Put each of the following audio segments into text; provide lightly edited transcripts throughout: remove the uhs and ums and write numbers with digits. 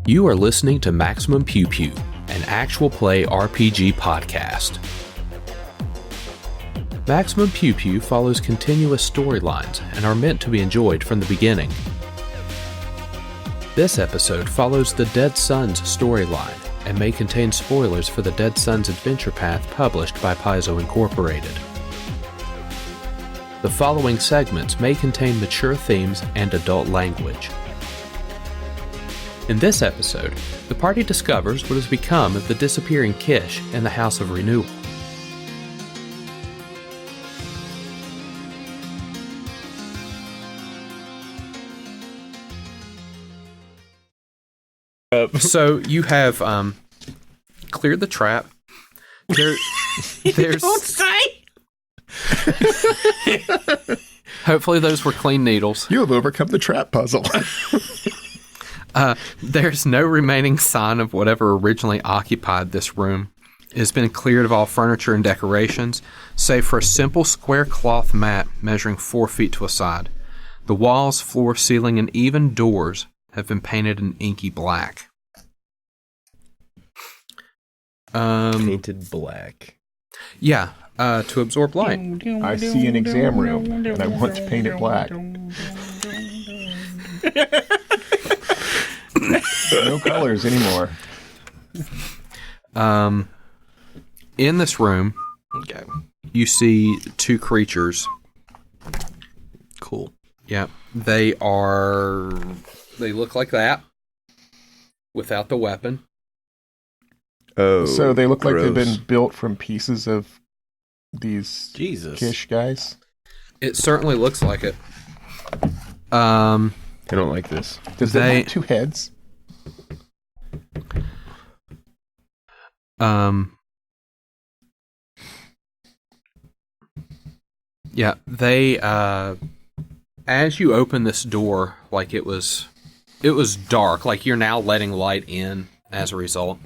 You are listening to Maximum Pew Pew, an actual play RPG podcast. Maximum Pew Pew follows continuous storylines and are meant to be enjoyed from the beginning. This episode follows the Dead Sons storyline and may contain spoilers for the Dead Sons adventure path published by Paizo Incorporated. The following segments may contain mature themes and adult language. In this episode, the party discovers what has become of the disappearing Kish in the House of Renewal. So you have cleared the trap. There's Don't say! Hopefully those were clean needles. You have overcome the trap puzzle. There's no remaining sign of whatever originally occupied this room. It has been cleared of all furniture and decorations, save for a simple square cloth mat measuring 4 feet to a side. The walls, floor, ceiling, and even doors have been painted an inky black. Painted black. Yeah, to absorb light. I see an exam room, and I want to paint it black. No colors anymore. In this room, you see two creatures. Cool. Yeah, they look like that without the weapon. Oh, So they look like gross. they've been built from pieces of these Jesus. Kish guys. It certainly looks like it. Um, I don't like this. Does they have 2 heads? Yeah, they as you open this door, like it was dark, like you're now letting light in as a result.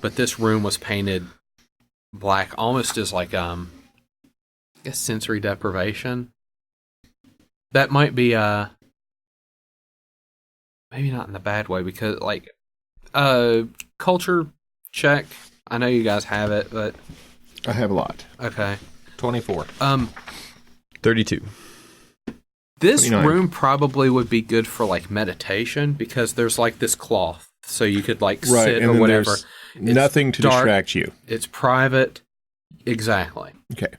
But this room was painted black, almost as like I guess sensory deprivation. That might be maybe not in the bad way, because like culture check. I know you guys have it, but I have a lot. okay. 24. 32. This 29. room probably would be good for like meditation, because there's like this cloth, so you could like sit and or then whatever. there's nothing to dark. distract you. It's private. Exactly. Okay.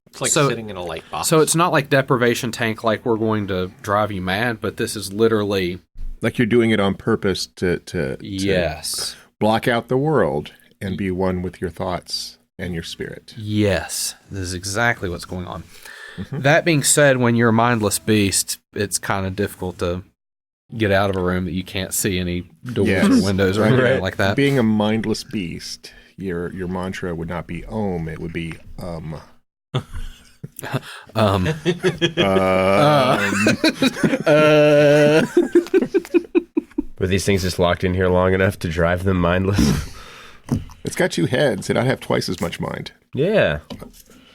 It's like So- sitting in a light box. So it's not like deprivation tank, like we're going to drive you mad, but this is literally Like you're doing it on purpose to yes. block out the world and be one with your thoughts and your spirit. Yes, this is exactly what's going on. Mhm. That being said, when you're a mindless beast, it's kind of difficult to get out of a room that you can't see any doors Yes. or windows or anything Right. like that. Being a mindless beast, your mantra would not be Om, it would be Were these things just locked in here long enough to drive them mindless? It's got 2 heads, and I'd have twice as much mind. Yeah.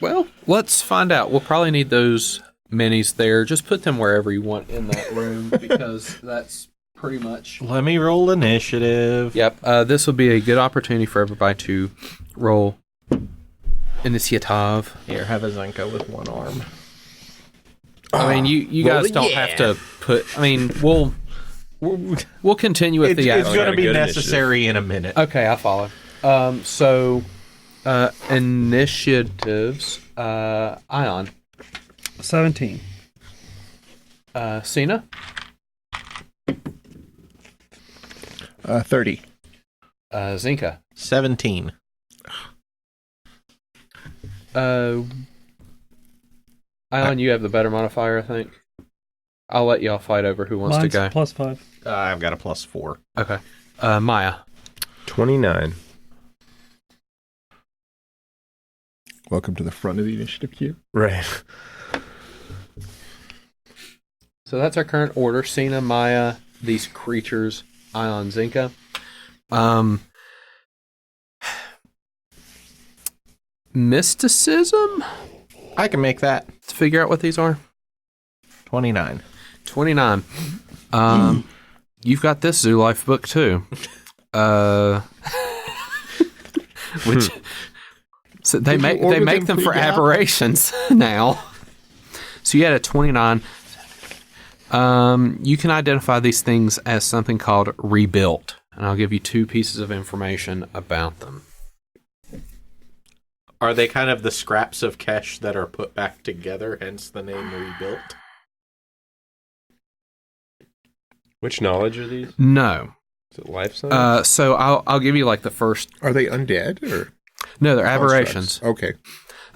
Well, let's find out. We'll probably need those minis there. Just put them wherever you want in that room, because that's pretty much... Let me roll initiative. Yep, this would be a good opportunity for everybody to roll initiative. Here, have a Zenka with 1 arm. I mean, you guys don't have to put... I mean, we'll continue with It's the action. going to be good necessary in a minute. Okay, I follow. So, initiatives, Ion. 17. Cyna? 30. Zenka? 17. Ion, you have the better modifier, I think. I'll let y'all fight over who wants Mine's to go. +5. I've got a +4. Okay. Maia. 29. Welcome to the front of the initiative queue. Right. So that's our current order. Cyna, Maia, these creatures, Ion, Zenka. Mysticism? I can make that. Let's figure out what these are. 29. 29. You've got this Zoo Life book too. Which so they make them for aberrations now. So you had a 29. You can identify these things as something called rebuilt, and I'll give you 2 pieces of information about them. Are they kind of the scraps of Kish that are put back together, hence the name Rebuilt? Which knowledge are these? No. Is it life science? So I'll give you like the first. Are they undead or? No, they're aberrations. Okay.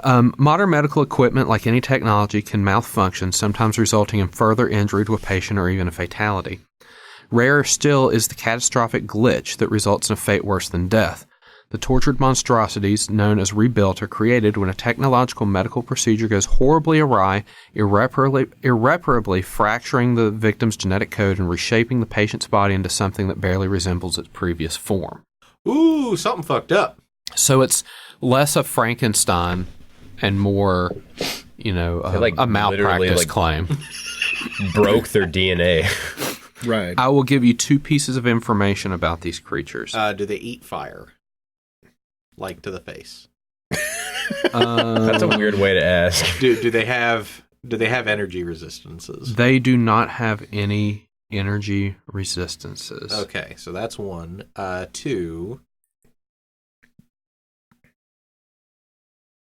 Modern medical equipment, like any technology, can malfunction, sometimes resulting in further injury to a patient or even a fatality. Rarer still is the catastrophic glitch that results in a fate worse than death. The tortured monstrosities, known as rebuilt, are created when a technological medical procedure goes horribly awry, irreparably fracturing the victim's genetic code and reshaping the patient's body into something that barely resembles its previous form. Ooh, something fucked up. So it's less a Frankenstein and more, a malpractice claim. Broke their DNA. Right. I will give you 2 pieces of information about these creatures. Do they eat fire? Like to the face? That's a weird way to ask. Do they have energy resistances? They do not have any energy resistances. Okay, so that's 1. 2.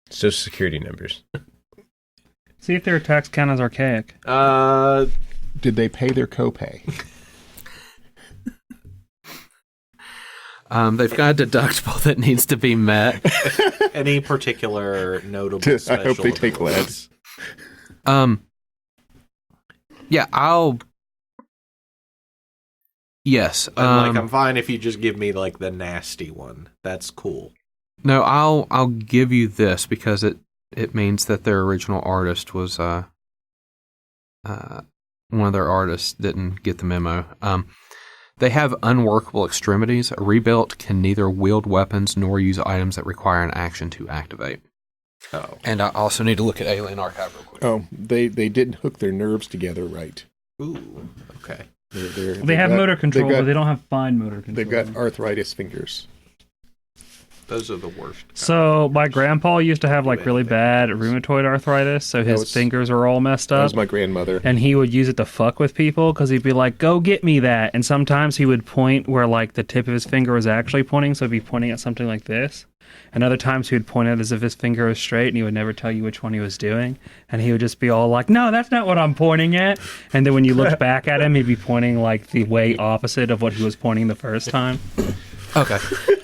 Social security numbers. See if their attacks count as archaic. Did they pay their copay? They've got a deductible that needs to be met. Any particular notable I special hope they take abilities? less. Yeah, Yes. I'm fine if you just give me like the nasty one. That's cool. No, I'll give you this because it means that their original artist was one of their artists didn't get the memo. They have unworkable extremities. A rebuilt can neither wield weapons nor use items that require an action to activate. Oh. And I also need to look at Alien Archive real quick. Oh, they didn't hook their nerves together right. Ooh, okay. They have motor control, but they don't have fine motor control. They've got arthritis fingers. Those are the worst. So my grandpa used to have like really bad rheumatoid arthritis, so his fingers are all messed That up. was my grandmother. And he would use it to fuck with people because he'd be like, "Go get me that." And sometimes he would point where like the tip of his finger was actually pointing, so he'd be pointing at something like this. And other times he would point it as if his finger was straight, and he would never tell you which one he was doing. And he would just be all like, "No, that's not what I'm pointing at." And then when you looked back at him, he'd be pointing like the way opposite of what he was pointing the first time. Okay.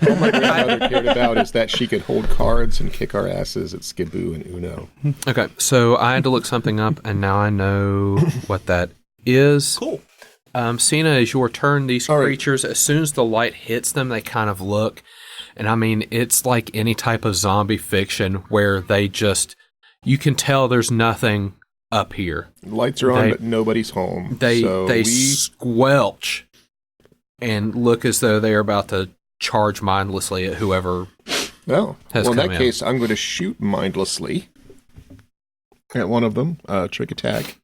All my grandmother cared about is that she could hold cards and kick our asses at Skidoo and Uno. Okay, so I had to look something up, and now I know what that is. Cool. Cyna, is your turn. These All right. creatures, as soon as the light hits them, they kind of look. And I mean, it's like any type of zombie fiction where they just, you can tell there's nothing up here. Lights are on, but nobody's home. They squelch and look as though they're about to charge mindlessly at whoever well, has in come that in. case, I'm going to shoot mindlessly at one of them. Trick attack.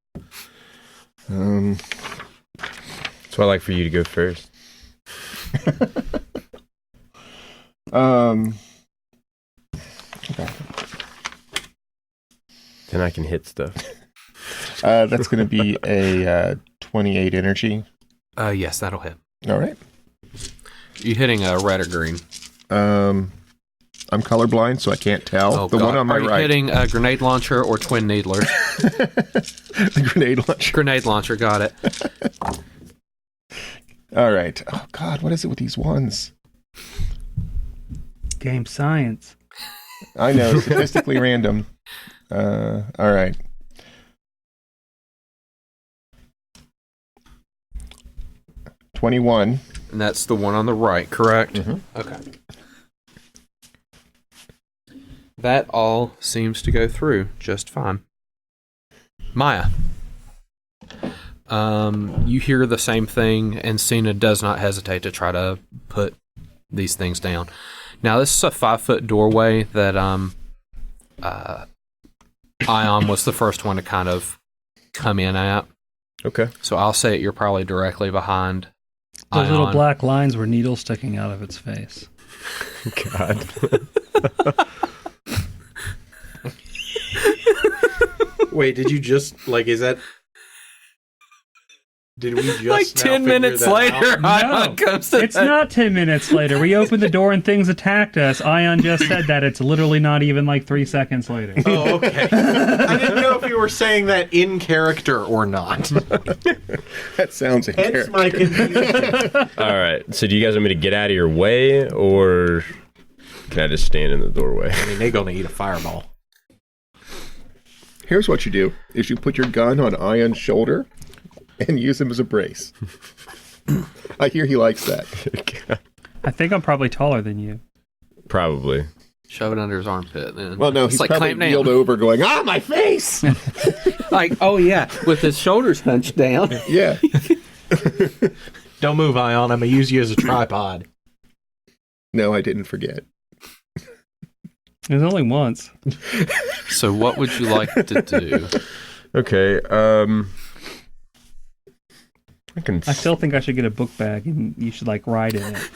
That's why I like for you to go first. Okay. Then I can hit stuff. That's going to be a 28 energy. Yes, that'll hit. All right. You hitting a red or green? I'm colorblind, so I can't tell. Oh, the God. one on my Are you right. hitting a grenade launcher or twin needlers? The grenade launcher. Grenade launcher, got it. All right. Oh, God, what is it with these ones? Game science. I know, statistically random. All right. $21. And that's the one on the right, correct? Mm-hmm. Okay. That all seems to go through just fine. Maia. You hear the same thing, and Cyna does not hesitate to try to put these things down. Now, this is a 5-foot doorway that Ion was the first one to kind of come in at. Okay. So I'll say it, you're probably directly behind Those little Ion. black lines were needles sticking out of its face. God. Wait, did you just is that? Did we just Like now 10 figure minutes that later, out? Ion comes to It's not 10 minutes later. We opened the door and things attacked us. Ion just said that. It's literally not even 3 seconds later. Oh, okay. I didn't know if you were saying that in character or not. That sounds in Hence character. my confusion. All right. So do you guys want me to get out of your way, or can I just stand in the doorway? I mean, they're gonna eat a fireball. Here's what you do: is you put your gun on Ion's shoulder and use him as a brace. I hear he likes that. I think I'm probably taller than you. Probably. shove it under his armpit. Then Well, no, it's he's like probably clamp down. keeled over going, my face! Like, oh yeah, with his shoulders hunched down. Yeah. Don't move, Ion. I'm gonna use you as a tripod. No, I didn't forget. It was only once. So what would you like to do? Okay. I still think I should get a book bag and you should ride in it.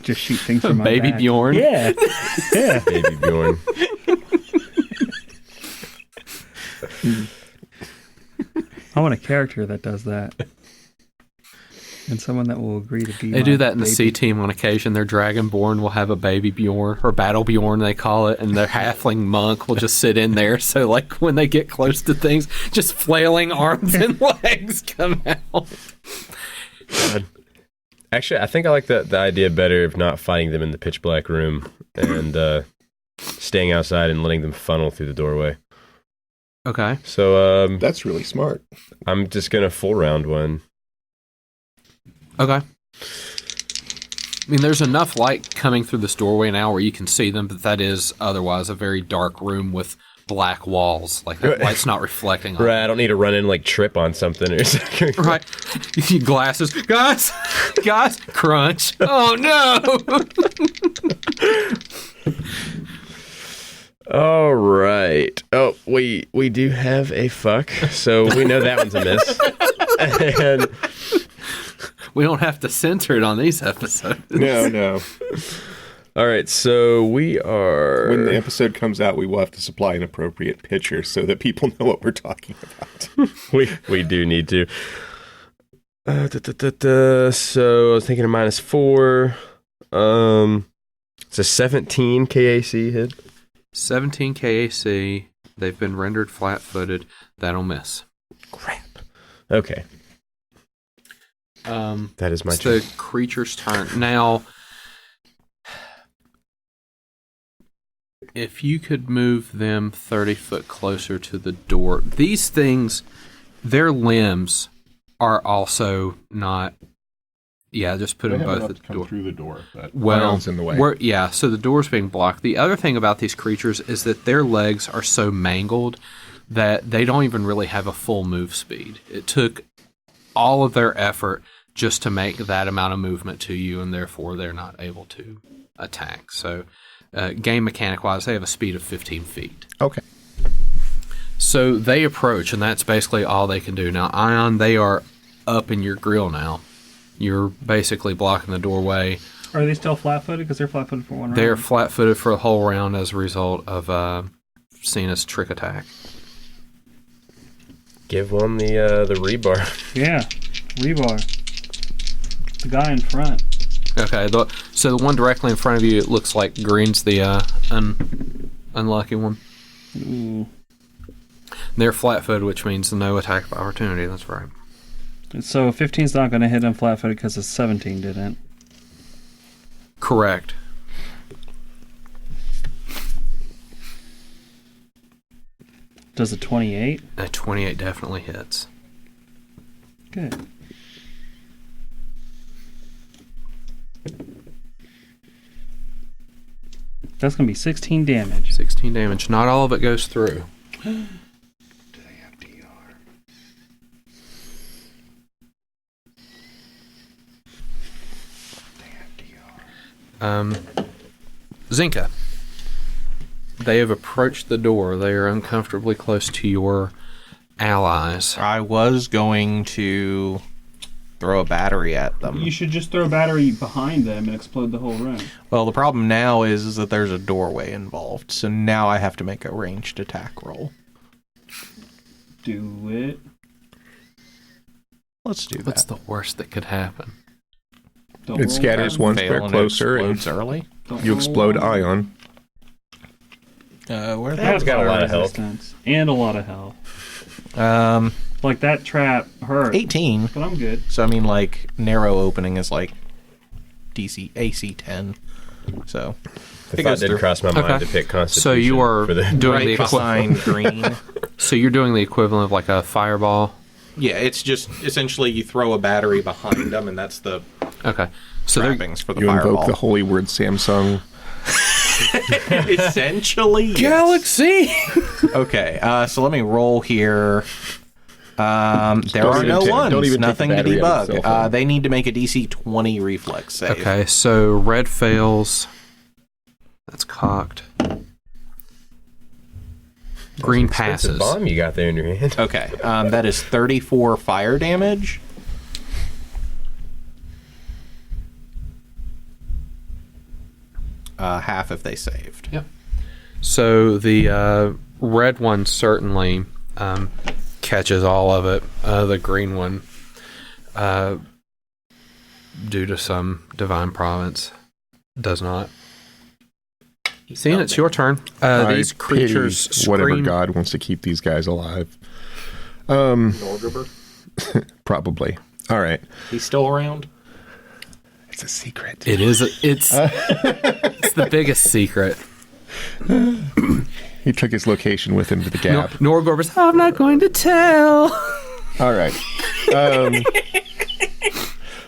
Just shoot things from my Baby back. Bjorn? Yeah. Yeah. Baby Bjorn. I want a character that does that. And someone that will agree to be They my do that in the baby. C team on occasion. Their Dragonborn will have a baby Bjorn, or Battle Bjorn they call it, and their halfling monk will just sit in there. So when they get close to things, just flailing arms and legs come out. God. Actually, I think I like the idea better of not fighting them in the pitch black room and staying outside and letting them funnel through the doorway. Okay. So That's really smart. I'm just gonna full round one. Okay. I mean, there's enough light coming through this doorway now where you can see them, but that is otherwise a very dark room with black walls. Like, that light's not reflecting on Right, I don't need to run in trip on something or something. it. Right. You see glasses. Guys! Guys! Crunch. Oh, no! All right. Oh, we do have a fuck, so we know that one's a miss. And We don't have to censor it on these episodes. No. all right, so we are. When the episode comes out, we will have to supply an appropriate picture so that people know what we're talking about. we do need to. So I was thinking of -4. It's a 17 KAC hit. 17 KAC. They've been rendered flat-footed. That'll miss. Crap. Okay, that is my It's turn. the creature's turn. Now, if you could move them 30 foot closer to the door. These things, their limbs are also not... Yeah, just put them both at the door. through the door. Iron's in the way. Yeah, so the door's being blocked. The other thing about these creatures is that their legs are so mangled that they don't even really have a full move speed. It took all of their effort just to make that amount of movement to you, and therefore they're not able to attack. So, game mechanic-wise, they have a speed of 15 feet. Okay. So they approach, and that's basically all they can do. Now, Ion, they are up in your grill now. You're basically blocking the doorway. Are they still flat-footed? Because they're flat-footed for one round. They're flat-footed for a whole round as a result of Cyna's trick attack. Give one the rebar. Yeah. Rebar. The guy in front. Okay, so the one directly in front of you, it looks like green's the unlucky one. Ooh. They're flat-footed, which means no attack of opportunity. That's right. So 15's not going to hit him flat-footed because a 17 didn't. Correct. Does a 28? A 28 definitely hits. Good. That's going to be 16 damage. 16 damage. Not all of it goes through. Zenka. They have approached the door. They are uncomfortably close to your allies. I was going to throw a battery at them. You should just throw a battery behind them and explode the whole room. Well, the problem now is that there's a doorway involved, so now I have to make a ranged attack roll. Do it. Let's do that. What's the worst that could happen? Don't It roll scatters bad. one Fail square and it closer, and explodes early. Don't you roll explode well. Ion. Where That's got a lot of health. resistance. And a lot of health. Um, Like, that trap hurt. 18. But I'm good. So I mean, like narrow opening is like AC 10. So The thought did cross my mind Okay. to pick Constitution. So you are for the doing the right behind green. So you're doing the equivalent of like a fireball. Yeah, it's just essentially you throw a battery behind them, and that's the Okay. So they're trappings for the You fireball. invoke the holy word Samsung. Essentially, yes. Galaxy. Okay, so let me roll here. There are even no take- don't ones. even take Nothing the to battery out of the debug. cell phone. They need to make a DC 20 reflex save. Okay, so red fails. That's cocked. Green Expensive passes. bomb you got there in your hand. Okay, that is 34 fire damage. Half if they saved. Yep. So the red one certainly catches all of it. The green one, due to some divine providence, does not. Seeing it's your turn. These I creatures pity whatever scream. God wants to keep these guys alive. Norgriber? Probably. All right. He's still around? It's a secret. It is. It's the biggest secret. He took his location with him to the gap. Norgorber's. I'm not going to tell. All right.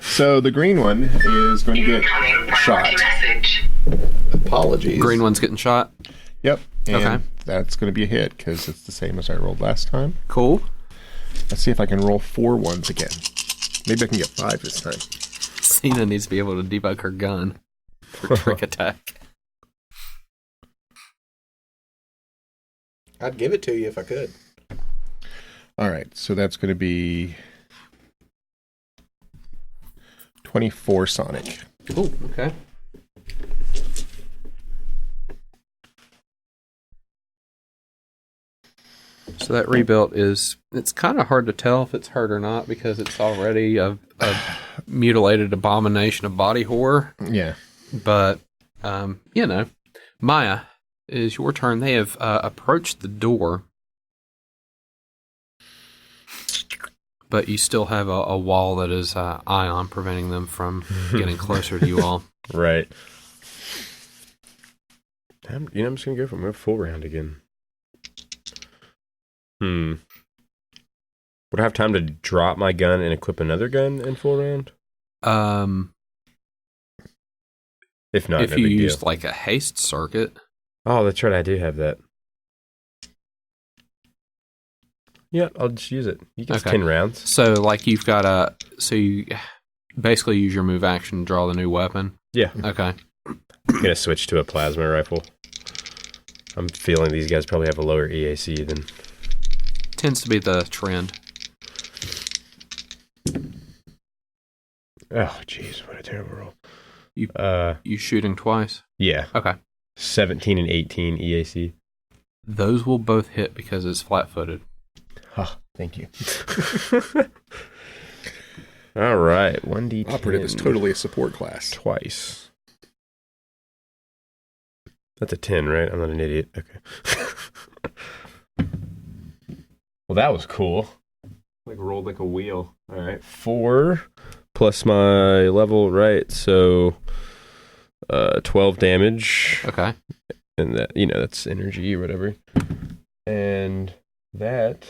So the green one is going to get shot. Apologies. Green one's getting shot. Yep. And Okay. that's going to be a hit because it's the same as I rolled last time. Cool. Let's see if I can roll 4 ones again. Maybe I can get 5 this time. Cyna needs to be able to debug her gun for trick attack. I'd give it to you if I could. All right. So that's going to be 24 Sonic. Oh, okay. So that rebuilt it's kind of hard to tell if it's hurt or not because it's already a mutilated abomination of body horror. Yeah. But, Maia, it is your turn. They have approached the door, but you still have a wall that is ion preventing them from getting closer to you all. Right. I'm just going to go for a full round again. Would I have time to drop my gun and equip another gun in full round? If not, If no you big used deal. like a haste circuit, Oh, that's right. I do have that. Yeah, I'll just use it. You get Okay. 10 rounds. so like you've got so you basically use your move action to draw the new weapon. Yeah. Okay. I'm going to switch to a plasma rifle. I'm feeling these guys probably have a lower EAC than... Tends to be the trend. Oh, jeez. What a terrible roll. You shooting twice. Yeah. Okay. 17 and 18 EAC. Those will both hit because it's flat-footed. Ah, thank you. All right. 1d10. Operative is totally a support class. Twice. That's a 10, right? I'm not an idiot. Okay. Well, that was cool. Like rolled like a wheel. All right. 4 plus my level, right? So 12 damage. Okay. And that, that's energy or whatever. And that's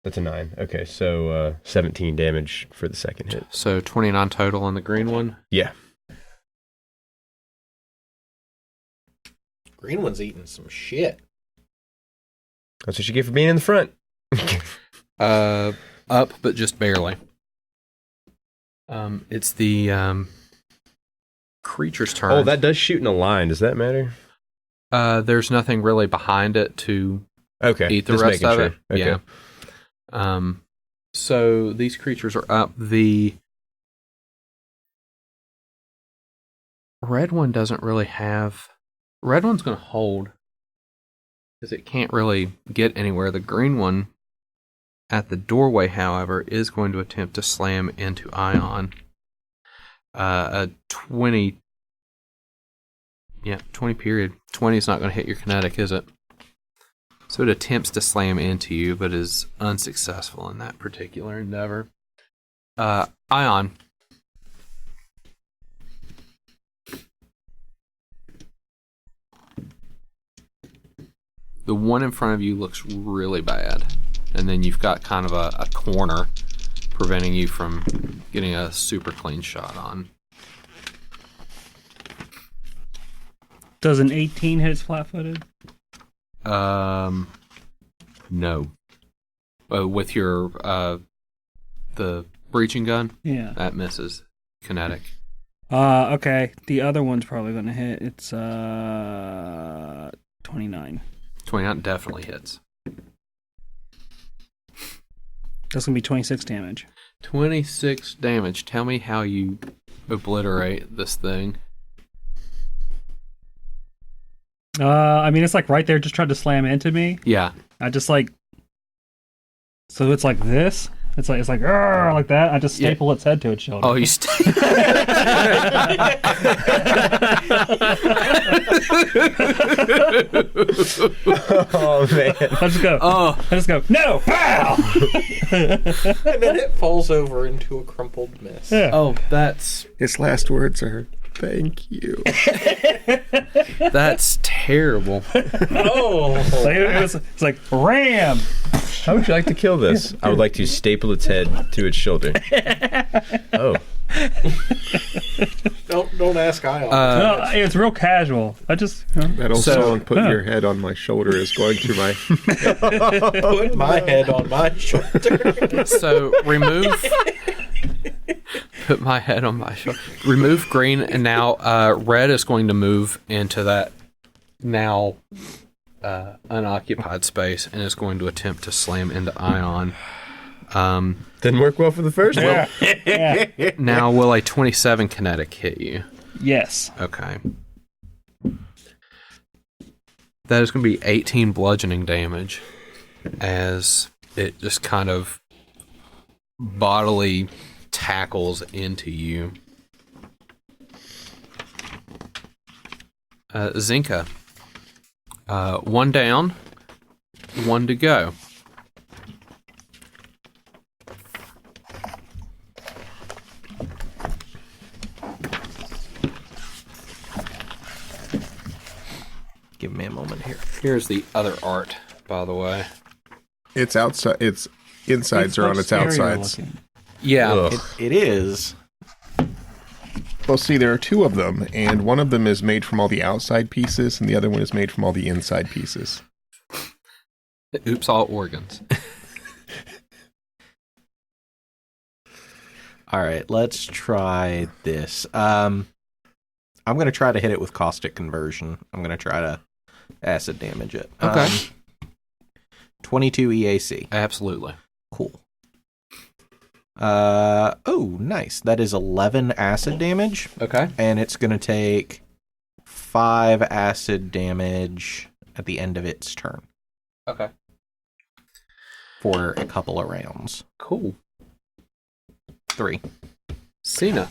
a 9. Okay, so 17 damage for the second hit. So 29 total on the green one. Yeah. Green one's eating some shit. That's what you get for being in the front. Up, but just barely. It's the creature's turn. Oh, that does shoot in a line. Does that matter? There's nothing really behind it to Okay. eat the just rest making of sure. it. Okay. Yeah. So these creatures are up. The red one doesn't really have... Red one's going to hold, because it can't really get anywhere. The green one at the doorway, however, is going to attempt to slam into Ion. A 20... Yeah, 20 period. 20 is not going to hit your kinetic, is it? So it attempts to slam into you, but is unsuccessful in that particular endeavor. Ion. The one in front of you looks really bad. And then you've got kind of a corner preventing you from getting a super clean shot on. Does an 18 hit its flat-footed? No. With your the breaching gun, Yeah. that misses kinetic. Okay. The other one's probably going to hit. It's 29. 29 definitely hits. That's going to be 26 damage. 26 damage. Tell me how you obliterate this thing. I mean, it's like right there, just tried to slam into me. Yeah. I just like, so it's like this. It's like "Arr!" Like that. I just staple its head to its shoulder. Oh, you Oh man! I just go. Oh. I just go. No! Pow! And then it falls over into a crumpled mess. Yeah. Oh, that's His last words are, "Thank you." that's terrible. Oh! It's like ram. How would you like to kill this? I would like to staple its head to its shoulder. Oh. Don't ask Ion. No, it's real casual. I just. That old So- song, "Put your head on my shoulder," is going through my... Put my head on my shoulder. So remove. Put my head on my shoulder. Remove green, and now red is going to move into that now unoccupied space and is going to attempt to slam into Ion. Didn't work well for the first one. Yeah. Now, will a 27 kinetic hit you? Yes. Okay. That is going to be 18 bludgeoning damage as it just kind of bodily tackles into you. Zenka. One down, one to go. Give me a moment here. Here's the other art, by the way. It's outside. Its insides are on its outsides. Yeah. Ugh. It is. Well, see, there are two of them, and one of them is made from all the outside pieces, and the other one is made from all the inside pieces. Oops, all organs. All right, let's try this. I'm going to try to hit it with caustic conversion. I'm going to try to acid damage it. Okay. 22 EAC. Absolutely. Cool. Oh, nice. That is 11 acid damage, Okay. and it's going to take 5 acid damage at the end of its turn Okay. for a couple of rounds. Cool. 3. Cyna.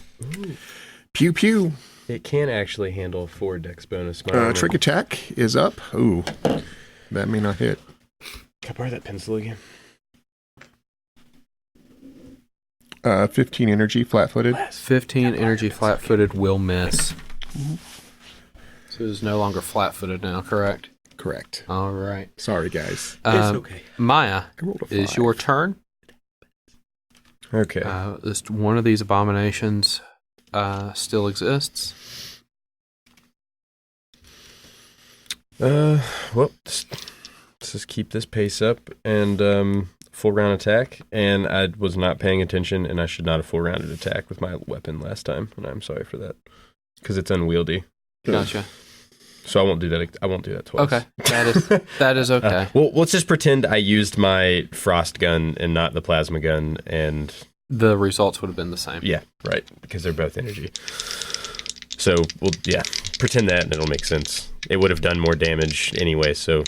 Pew pew. It can actually handle 4 dex bonus. My armor. Trick attack is up. Ooh, that may not hit. Can I borrow that pencil again? 15 energy, flat-footed. 15 energy flat-footed will miss. So it is no longer flat-footed now, correct? Correct. All right. Sorry, guys. It's okay. Maya, I rolled a it is 5. your turn. Okay. This one of these abominations still exists. Well, let's just keep this pace up and full round attack. And I was not paying attention, and I should not have full rounded attack with my weapon last time, and I'm sorry for that because it's unwieldy. Gotcha. So I won't do that. I won't do that twice. Okay, that is okay. Well, let's just pretend I used my frost gun and not the plasma gun, and The results would have been the same. yeah, right, because they're both energy. So we'll pretend that, and it'll make sense. It would have done more damage anyway, so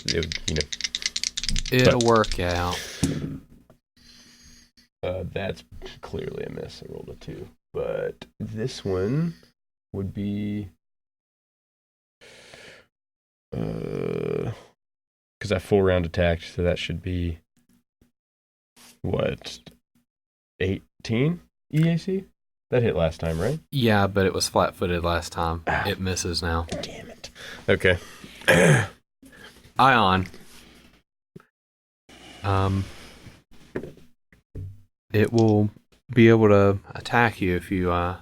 It'll work out. That's clearly a miss. I rolled a 2, but this one would be. Because I full round attacked, so that should be what, 18 EAC? That hit last time, right? Yeah, but it was flat-footed last time. It misses now. Damn it. Okay. Ion. It will be able to attack you if you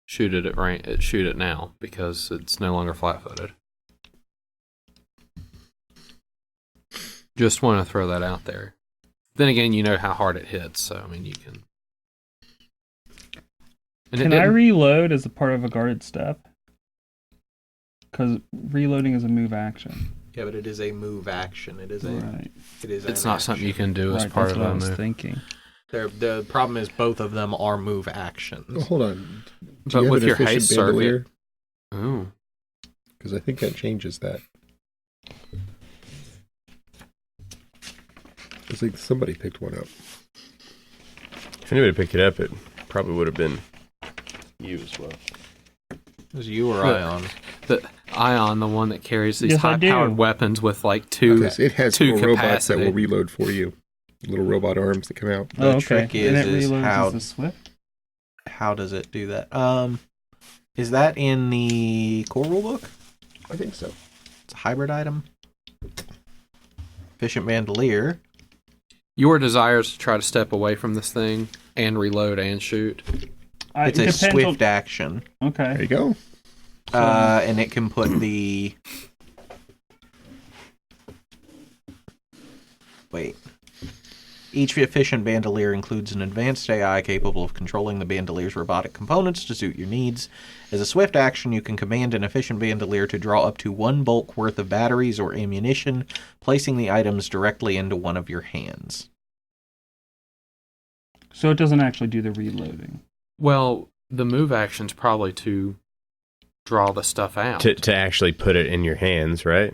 shoot it at range. Shoot it now because it's no longer flat-footed. Just want to throw that out there. Then again, you know how hard it hits, so I mean, you can. And Can I reload as a part of a guarded step? Because reloading is a move action. Yeah, but it is a move action. It is a. Right. It is. It's an not something you action. can do as Right, part that's of what I a was move. thinking. The problem is both of them are move actions. Well, hold on. Do But you have with an your efficient haste bandolier? Ooh. Because I think that changes that. It's like somebody picked one up. If anybody picked it up, it probably would have been you as well. It was you or Look. Ion? The Ion, the one that carries these Yes, I do. high-powered weapons with like two. Yes, it has two little robots that capacity. will reload for you. Little robot arms that come out. The trick And it is reloads how as a Swift? how does it do that? Is that in the core rulebook? I think so. It's a hybrid item. Efficient bandolier. Your desire is to try to step away from this thing and reload and shoot. It's It a depends swift action. There Okay. you go. And it can put the... Wait. Each efficient bandolier includes an advanced AI capable of controlling the bandolier's robotic components to suit your needs. As a swift action, you can command an efficient bandolier to draw up to 1 bulk worth of batteries or ammunition, placing the items directly into one of your hands. So it doesn't actually do the reloading. Well, the move action's probably to draw the stuff out. To actually put it in your hands, right?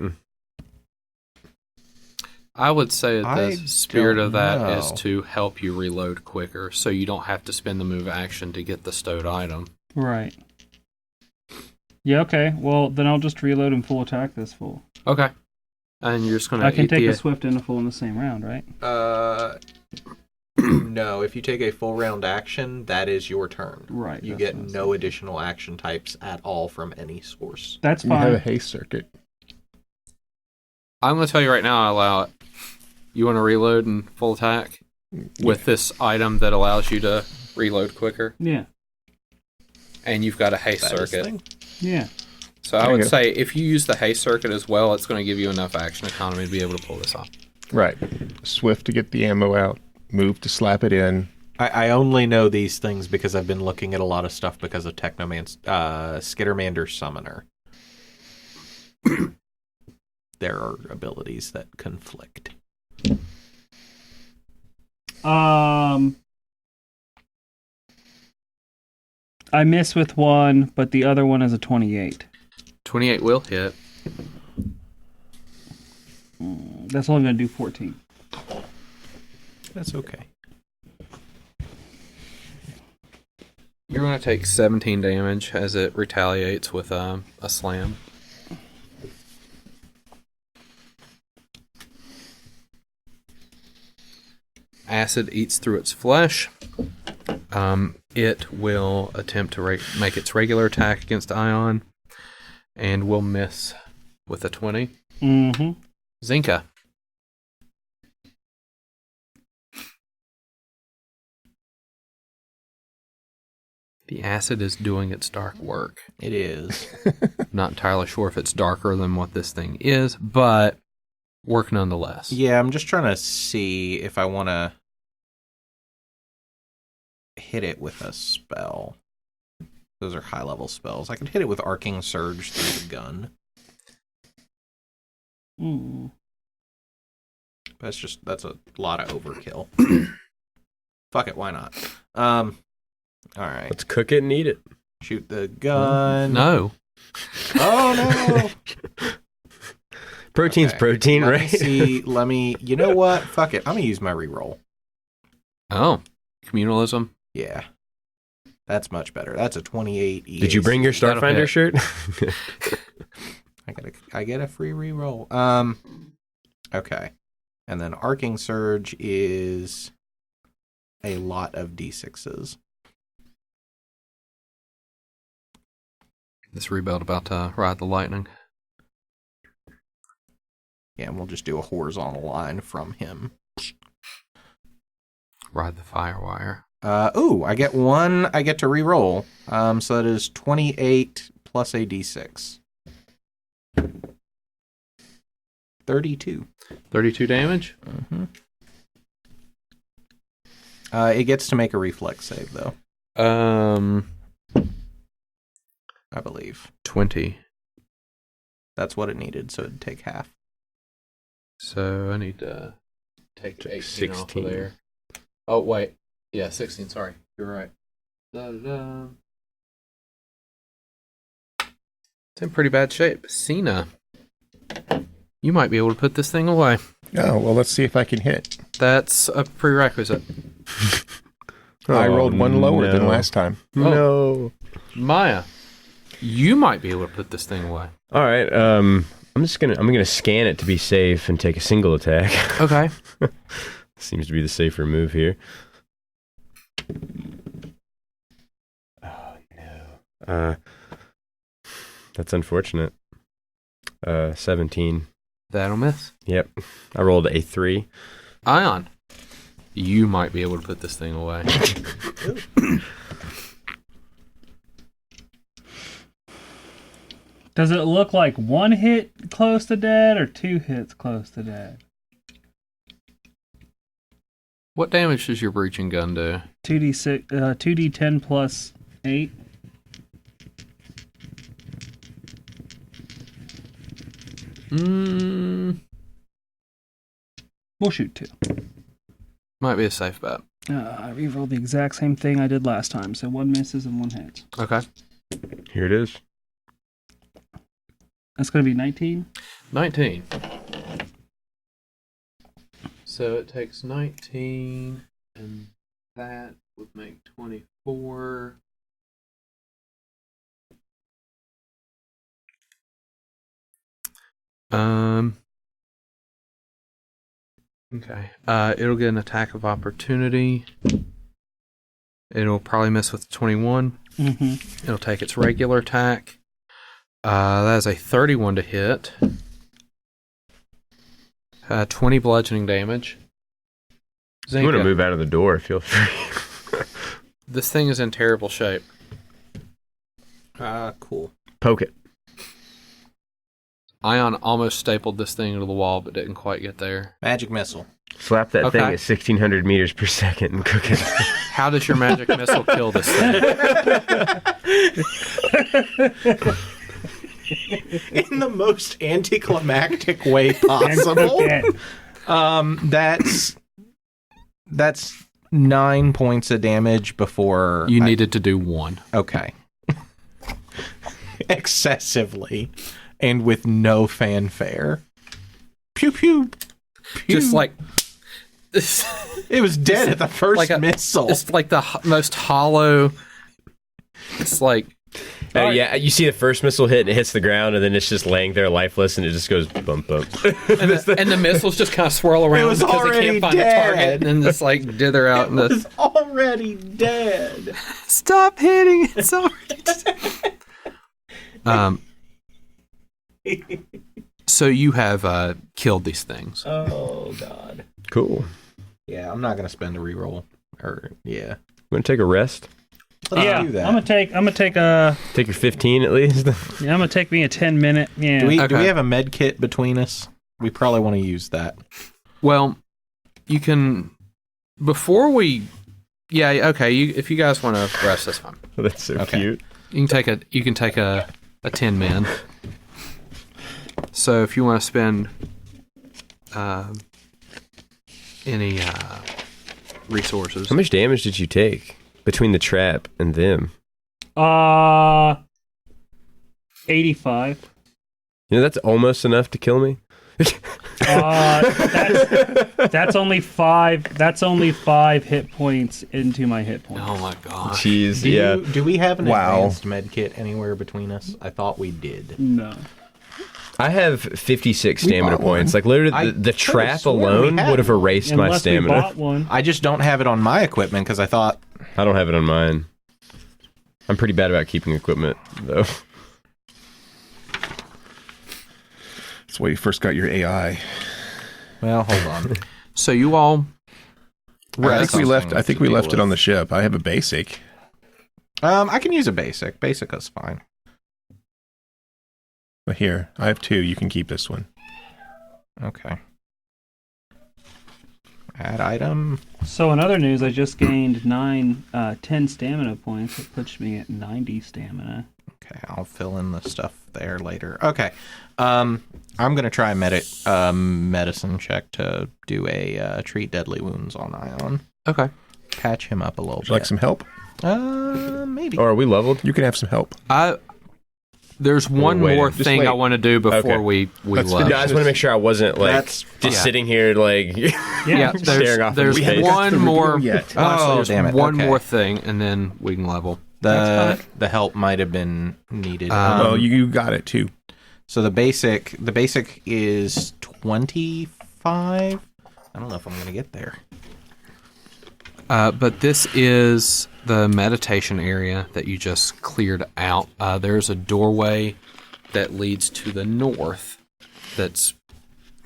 I would say that I the spirit don't of that is know. to help you reload quicker, so you don't have to spend the move action to get the stowed item. Right. Yeah, okay. Well, then I'll just reload and full attack this fool. Okay. And you're just going to I can eat take the... a Swift and a full in the same round, right? No, if you take a full round action, that is your turn. Right. You that's get what I was no additional action types at all from any source. That's You have a fine. haste circuit. I'm going to tell you right now, I allow it. You want to reload and full attack with this item that allows you to reload quicker, Yeah. and you've got a haste That is the circuit. thing. Yeah. So I There you would go. say if you use the haste circuit as well, it's going to give you enough action economy to be able to pull this off. Right. Swift to get the ammo out. Move to slap it in. I only know these things because I've been looking at a lot of stuff because of Technoman's Skittermander Summoner. There are abilities that conflict. I miss with one, but the other one is a 28. 28 will hit. That's only going to do 14. That's okay. You're going to take 17 damage as it retaliates with a slam. Acid eats through its flesh. It will attempt to make its regular attack against Ion and will miss with a 20. Mm-hmm. Zenka. The acid is doing its dark work. It is. Not entirely sure if it's darker than what this thing is, but work nonetheless. Yeah, I'm just trying to see if I want to hit it with a spell. Those are high-level spells. I could hit it with Arcing Surge through the gun. Ooh. That's a lot of overkill. Fuck it, why not? All right. Let's cook it and eat it. Shoot the gun. No. Oh no. Protein's Okay. protein, Let right? me see. You know what? Fuck it. I'm gonna use my reroll. Oh. Communalism. Yeah. That's much better. That's a 28 EAC. Did you bring your That'll Starfinder hit. shirt? I get a free reroll. Okay. And then Arcing Surge is a lot of D6s. This rebuild about to ride the lightning. Yeah, and we'll just do a horizontal line from him. Ride the fire wire. I get one. I get to reroll. So that is 28 plus a D6. 32. 32 damage? Mm-hmm. It gets to make a reflex save, though, I believe. 20. That's what it needed, so it'd take half. So I need to take 18 off 16. of there. Oh, wait. Yeah, 16. Sorry. You're right. Da-da-da. It's in pretty bad shape. Cyna, you might be able to put this thing away. Oh, well, let's see if I can hit. That's a prerequisite. I rolled one lower than no. last time. No. Maya, you might be able to put this thing away. All right. I'm gonna scan it to be safe and take a single attack. Okay. Seems to be the safer move here. Oh no. That's unfortunate. 17. That'll miss. Yep. I rolled a 3. Ion, you might be able to put this thing away. Does it look like one hit close to dead or 2 hits close to dead? What damage does your breaching gun do? 2d10 plus 8. We'll shoot 2. Might be a safe bet. I rerolled the exact same thing I did last time, so 1 misses and 1 hits. Okay. Here it is. That's going to be 19. 19. So it takes 19, and that would make 24. Okay. It'll get an attack of opportunity. It'll probably miss with 21. Mm-hmm. It'll take its regular attack. That is a 31 to hit. 20 bludgeoning damage. You want to Zenka, move out of the door, feel free. this thing is in terrible shape. Cool. Poke it. Ion almost stapled this thing into the wall, but didn't quite get there. Magic missile. Slap that Okay. thing at 1,600 meters per second and cook it. How does your magic missile kill this thing? In the most anticlimactic way possible. That's 9 points of damage before You needed to do 1. Okay. Excessively and with no fanfare. Pew pew. Pew. Just like... it was dead at the first like a- missile. It's like the most hollow... It's like... Yeah, you see the first missile hit and it hits the ground, and then it's just laying there lifeless, and it just goes bump bump. And the missiles just kind of swirl around was because they already can't find dead. the target, and just like dither out. It was already dead. Stop hitting! It's already dead. So you have killed these things. Oh god. Cool. Yeah, I'm not gonna spend a reroll. Yeah. Want to take a rest? Yeah, do that. I'm gonna take a. Take your 15 at least. Yeah, I'm gonna take me a 10-minute. Yeah. Do we Okay. have a med kit between us? We probably want to use that. Well, you can before we. Yeah. Okay. If you guys want to rest, that's fine. That's so Okay. cute. You can take a 10 min. So if you want to spend any resources. How much damage did you take between the trap and them? 85. You know, that's almost enough to kill me. That's only 5. That's only 5 hit points into my hit points. Oh my gosh. Jeez, yeah. Do we have an Wow. advanced med kit anywhere between us? I thought we did. No. I have 56 We stamina bought one. points. Like, literally, I the could've trap sworn we alone had would have erased my Unless we stamina. bought one. I just don't have it on my equipment because I thought I don't have it on mine. I'm pretty bad about keeping equipment, though. That's why you first got your AI. Well, hold on. So you all I think we left. something I think to we deal left it on with. the ship. I have a basic. I can use a basic. Basic is fine. But here, I have 2. You can keep this one. Okay. Add item. So in other news, I just gained 10 stamina points. It puts me at 90 stamina. Okay, I'll fill in the stuff there later. Okay. I'm gonna try a medicine check to do a treat deadly wounds on Ion. okay. Patch him up a little Would you like some help? Maybe. Or are we leveled? You can have some help. There's one waiting. more Just thing wait. I want to do before Okay. we That's left. Yeah, I just want to make sure I wasn't, like, That's just yeah. sitting here, like, Yeah, staring off there's into space. one more. yet. Oh, There's damn it. one Okay. more thing, and then we can level. The help might have been needed. Oh, you got it too. So the basic is 25. I don't know if I'm gonna get there. But this is the meditation area that you just cleared out. There's a doorway that leads to the north that's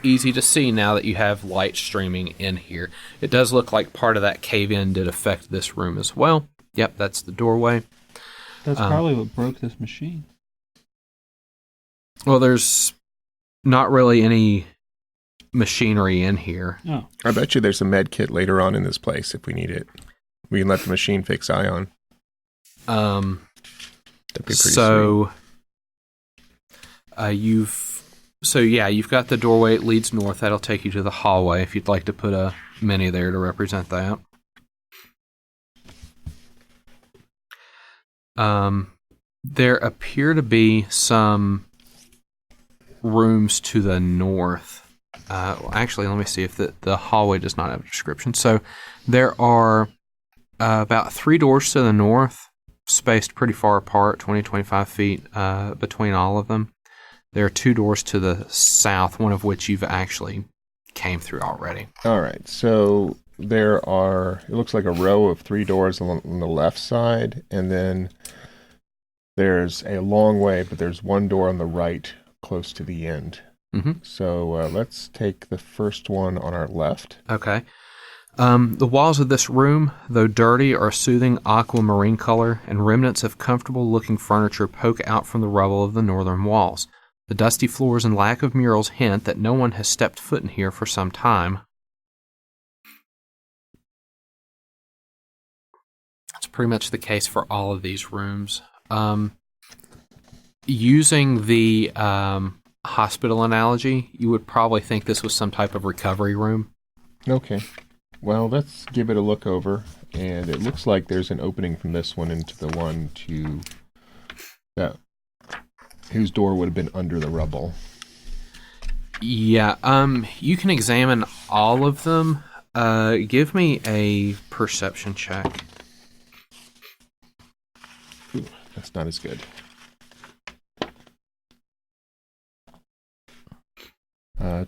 easy to see now that you have light streaming in here. It does look like part of that cave-in did affect this room as well. Yep, that's the doorway. That's probably what broke this machine. Well, there's not really any machinery in here. Oh. I bet you there's a med kit later on in this place if we need it. We can let the machine fix Ion. That'd be pretty so you've got the doorway. It leads north. That'll take you to the hallway if you'd like to put a mini there to represent that. There appear to be some rooms to the north. Actually, let me see if the hallway does not have a description. So there are about 3 doors to the north, spaced pretty far apart, 20, 25 feet between all of them. There are 2 doors to the south, one of which you've actually came through already. All right, so there are, it looks like a row of 3 doors on the left side, and then there's a long way, but there's 1 door on the right close to the end. Mm-hmm. So let's take the first one on our left. Okay. The walls of this room, though dirty, are a soothing aquamarine color, and remnants of comfortable-looking furniture poke out from the rubble of the northern walls. The dusty floors and lack of murals hint that no one has stepped foot in here for some time. That's pretty much the case for all of these rooms. Using the hospital analogy, you would probably think this was some type of recovery room. Okay. Well, let's give it a look over, and it looks like there's an opening from this one into the one to that whose door would have been under the rubble. Yeah, you can examine all of them. Give me a perception check. Ooh, that's not as good.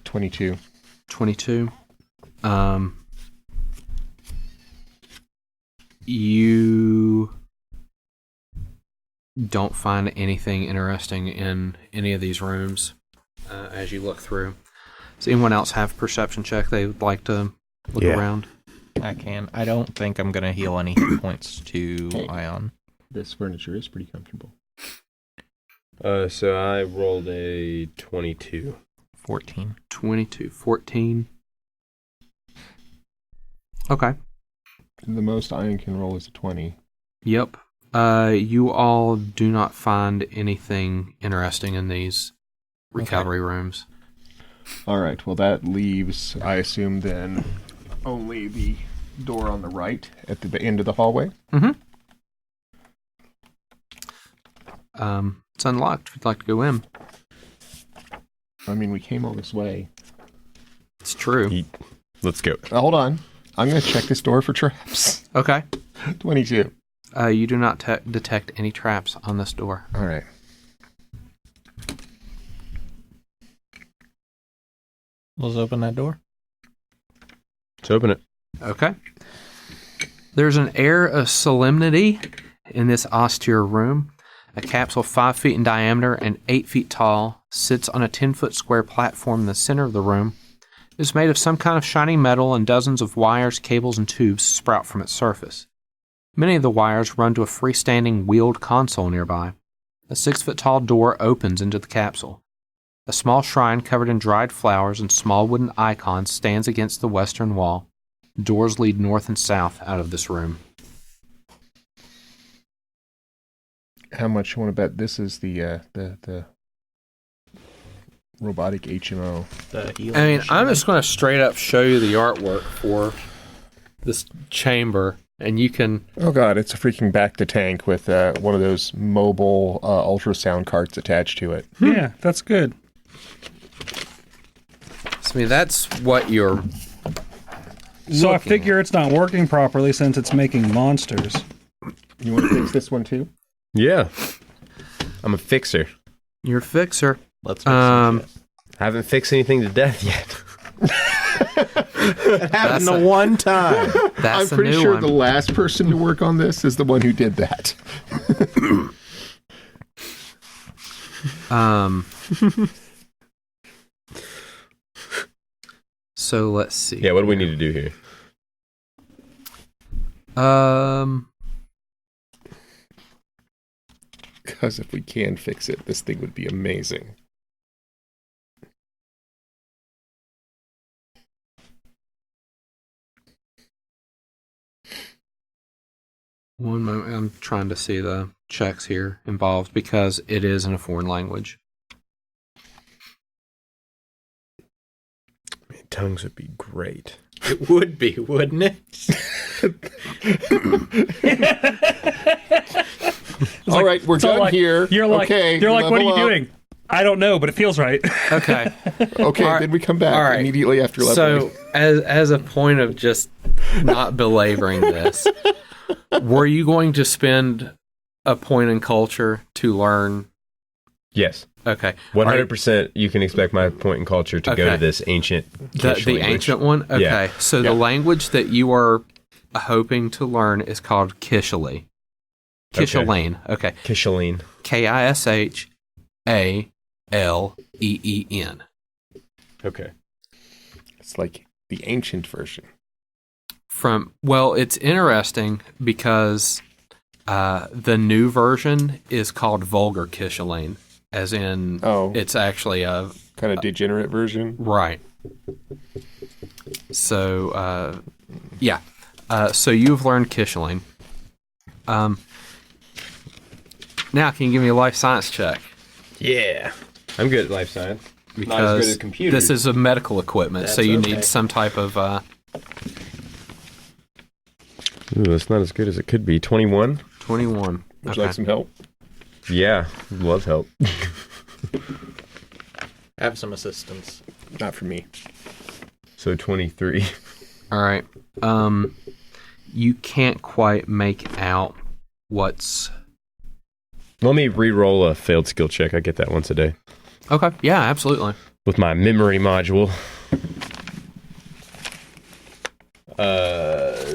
22. 22. You don't find anything interesting in any of these rooms as you look through. Does anyone else have perception check they would like to look around? I can. I don't think I'm gonna heal any hit points to Hey. Ion. This furniture is pretty comfortable. So I rolled a 22. 14. 22, 14. Okay. The most Ion can roll is a 20. Yep. You all do not find anything interesting in these recovery rooms. All right. Well, that leaves, I assume, then only the door on the right at the end of the hallway. Mm-hmm. It's unlocked. If you'd like to go in. I mean, we came all this way. It's true. Let's go. Hold on. I'm going to check this door for traps. Okay. 22. You do not detect any traps on this door. All right. Let's open that door. Let's open it. Okay. There's an air of solemnity in this austere room. A capsule 5 feet in diameter and 8 feet tall sits on a 10-foot square platform in the center of the room. It is made of some kind of shiny metal, and dozens of wires, cables, and tubes sprout from its surface. Many of the wires run to a freestanding wheeled console nearby. A 6-foot-tall door opens into the capsule. A small shrine covered in dried flowers and small wooden icons stands against the western wall. Doors lead north and south out of this room. How much you want to bet this is the robotic HMO? I mean, I'm just going to straight up show you the artwork for this chamber, and you can... Oh god, it's a freaking back-to-tank with one of those mobile ultrasound carts attached to it. Yeah, that's good. I mean, that's what you're... So I figure it's not working properly since it's making monsters. You want to fix this one too? Yeah. I'm a fixer. You're a fixer. Let's make some shit. I haven't fixed anything to death yet. It happened the one time. That's I'm pretty a new sure one. the last person to work on this is the one who did that. So let's see. Yeah, what do we need to do here? Because if we can fix it, this thing would be amazing. One moment. I'm trying to see the checks here involved because it is in a foreign language. Man, tongues would be great. It would be, wouldn't it? All right, we're done here. You're like, okay, what are you level up. doing? I don't know, but it feels right. Okay. Okay, All right. then we come back All right. immediately after leveling. So, as a point of just not belaboring this, were you going to spend a point in culture to learn? Yes. Okay. 100% you can expect my point in culture to go Okay. to this ancient The Kish language. ancient one? Okay. Yeah. So the language that you are hoping to learn is called Kishali. Kishalane. Okay. Kishaline. Kishalleen. Okay. It's like the ancient version. It's interesting because the new version is called Vulgar Kishalane, as in it's actually a kind of degenerate version. Right. So, so you've learned Kishalane. Now, can you give me a life science check? Yeah. I'm good at life science. Because Not as good at computers. this is a medical equipment, so you need some type of... Ooh, that's not as good as it could be. 21? 21. Would you like some help? Yeah. Love help. Have some assistance. Not for me. So 23. All right. You can't quite make out what's... Let me re-roll a failed skill check. I get that once a day. Okay. Yeah, absolutely. With my memory module.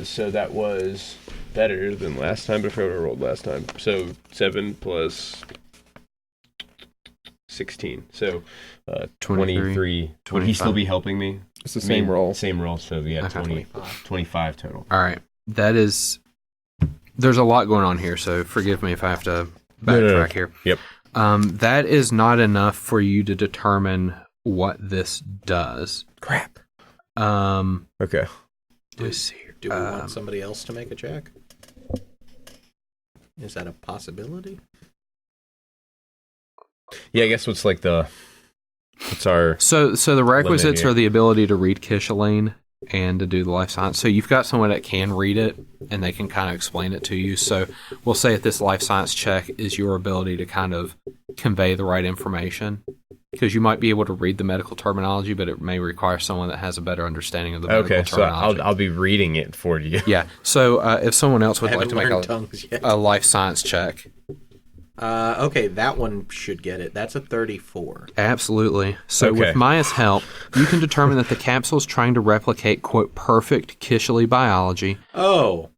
So that was better than last time, but I forgot what I rolled last time. So 7 plus 16. So 23. Would he still be helping me? It's the same roll. Same roll, so yeah, Okay. 25 total. All right. There's a lot going on here, so forgive me if I have to backtrack here. Yep. That is not enough for you to determine what this does. Crap. Okay. Let's see here. Do we want somebody else to make a check? Is that a possibility? Yeah, I guess what's like the What's our... So the requisites here? are the ability to read Kishaline and to do the life science. So you've got someone that can read it, and they can kind of explain it to you. So we'll say that this life science check is your ability to kind of convey the right information. Because you might be able to read the medical terminology, but it may require someone that has a better understanding of the medical terminology. So I'll be reading it for you. Yeah. So if someone else would like to make tongues yet. a life science check. Okay, that one should get it. That's a 34. Absolutely. So Okay. with Maia's help, you can determine that the capsule is trying to replicate, quote, perfect Kishali biology, Oh.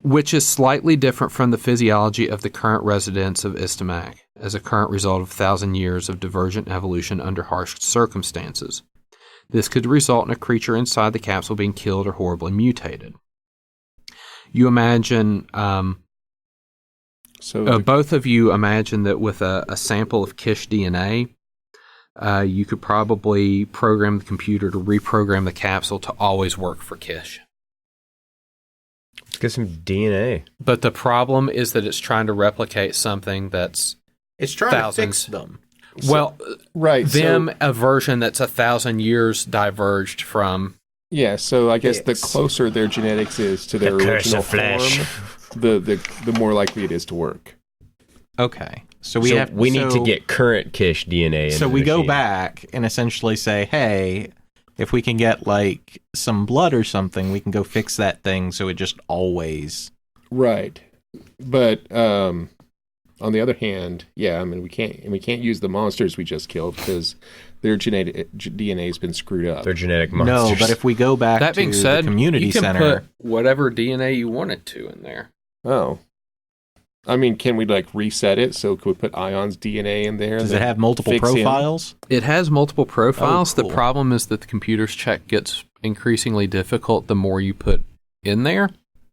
which is slightly different from the physiology of the current residents of Istamak, as a current result of 1,000 years of divergent evolution under harsh circumstances. This could result in a creature inside the capsule being killed or horribly mutated. You imagine... both of you imagine that with a sample of Kish DNA, you could probably program the computer to reprogram the capsule to always work for Kish. Let's get some DNA. But the problem is that it's trying to replicate something that's It's trying thousands. to fix them. Well, Right. a version that's 1,000 years diverged from. Yeah, so I guess the It's- closer their genetics is to their The curse original of flesh. form, the more likely it is to work. Okay. So We need to get current Kish DNA. So into we the go machine. back and essentially say, hey, if we can get like some blood or something, we can go fix that thing so it just always... Right. But on the other hand, yeah, I mean we can't use the monsters we just killed because their genetic DNA has been screwed up. They're genetic No, monsters. but if we go back That to being said, the community you can center... put whatever DNA you wanted to in there. Oh. I mean, can we like reset it? So could we put Ion's DNA in there? Does and it have multiple fix him? profiles? It has multiple profiles. Oh, cool. The problem is that the computer's check gets increasingly difficult the more you put in there.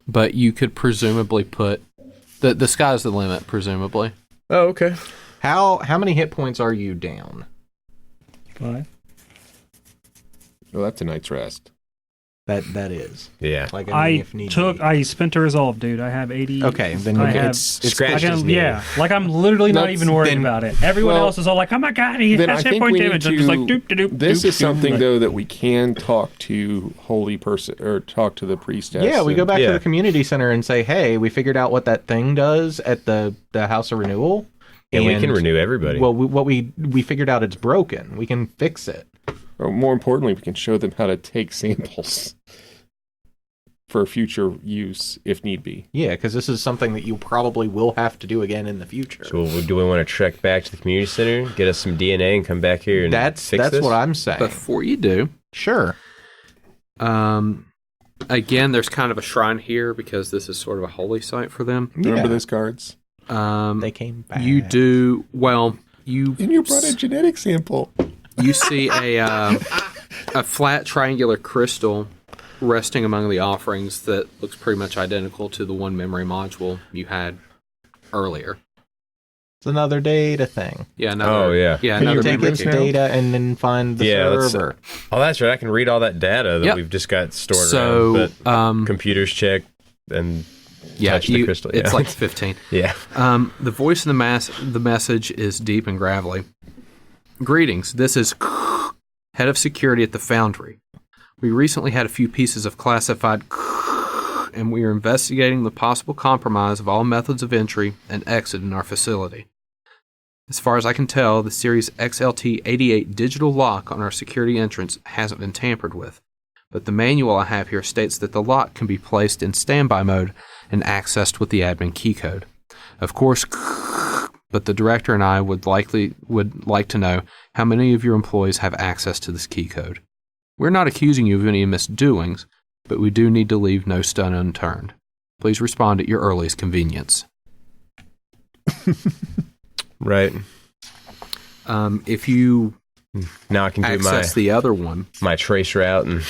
But you could presumably put... The sky's the limit, presumably. Oh, okay. How many hit points are you down? 5. Well, that's a night's rest. That is. Yeah. Like if need be. I spent a resolve, dude. I have 80. Okay, then I have- it's Scratch his knee. Yeah, like I'm literally not That's- even worried then- about it. Everyone well, else is all like, "Oh my god, he then has I hit think point we need damage." I'm just like, to- doop doop. This doop, is doop, something doop. though that we can talk to holy person or talk to the priestess. Yeah, we go back Yeah. to the community center and say, hey, we figured out what that thing does at the House of Renewal. And we can renew everybody. Well, we figured out it's broken. We can fix it. Or more importantly, we can show them how to take samples for future use if need be. Yeah, because this is something that you probably will have to do again in the future. So do we want to trek back to the community center, get us some DNA, and come back here and That's fix this? what I'm saying. Before you do, Sure. again, there's kind of a shrine here because this is sort of a holy site for them. Remember Yeah. those cards? They came back. You do well. You And you brought a genetic sample. you see a flat triangular crystal resting among the offerings that looks pretty much identical to the one memory module you had earlier. It's another data thing. Yeah. Oh, yeah. Yeah. Can you Another Take memory its cube. data and then find the Yeah, let's- server. Oh, that's right. I can read all that data that Yep. we've just got stored So, around. But computers check and yeah, touch the crystal. It's Yeah. like 15. yeah. The voice in the message is deep and gravelly. Greetings. This is head of security at the Foundry. We recently had a few pieces of classified and we are investigating the possible compromise of all methods of entry and exit in our facility. As far as I can tell, the Series XLT-88 digital lock on our security entrance hasn't been tampered with, but the manual I have here states that the lock can be placed in standby mode and accessed with the admin keycode. Of course, but the director and I would like to know how many of your employees have access to this keycode. We're not accusing you of any misdoings, but we do need to leave no stone unturned. Please respond at your earliest convenience. Right. If you Now I can do access the other one, my trace route and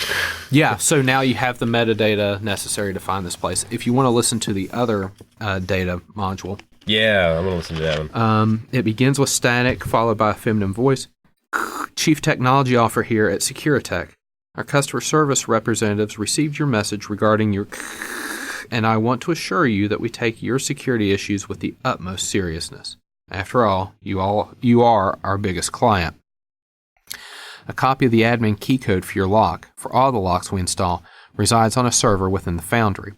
yeah, so now you have the metadata necessary to find this place. If you want to listen to the other data module, yeah, I'm gonna listen to that one. it begins with static, followed by a feminine voice. Chief Technology Officer here at Securitech. Our customer service representatives received your message regarding your and I want to assure you that we take your security issues with the utmost seriousness. After all, you are our biggest client. A copy of the admin key code for your lock, for all the locks we install, resides on a server within the Foundry.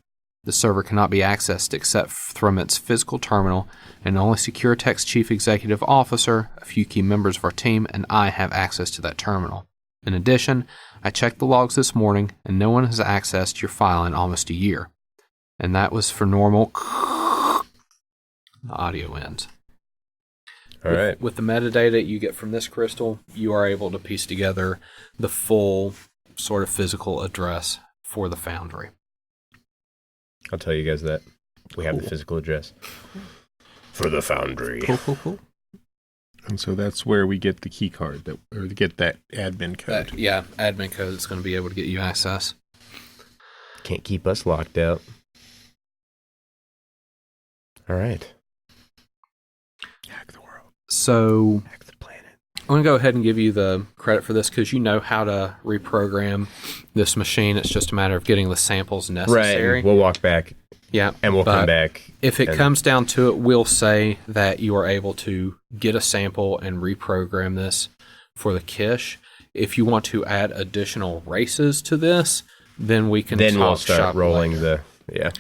The server cannot be accessed except from its physical terminal, and only SecureTech's Chief Executive Officer, a few key members of our team, and I have access to that terminal. In addition, I checked the logs this morning, and no one has accessed your file in almost a year. And that was for normal. The audio ends. All right. With the metadata you get from this crystal, you are able to piece together the full sort of physical address for the Foundry. I'll tell you guys that. We have the physical address for the Foundry. Cool. And so that's where we get the key card, or get that admin code. Admin code that's going to be able to get you access. Can't keep us locked out. All right. Hack the world. So Hack the planet. I'm going to go ahead and give you the credit for this because you know how to reprogram this machine. It's just a matter of getting the samples necessary. Right. We'll walk back. Yeah. And we'll come back. If it comes down to it, we'll say that you are able to get a sample and reprogram this for the Kish. If you want to add additional races to this, then we can Then talk we'll start shop rolling later. Yeah.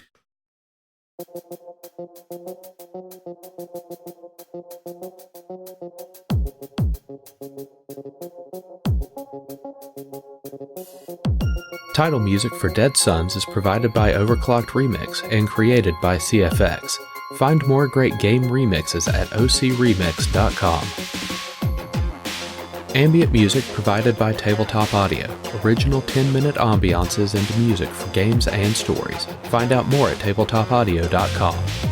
Title music for Dead Sons is provided by Overclocked Remix and created by CFX. Find more great game remixes at ocremix.com. Ambient music provided by Tabletop Audio. Original 10-minute ambiances and music for games and stories. Find out more at tabletopaudio.com.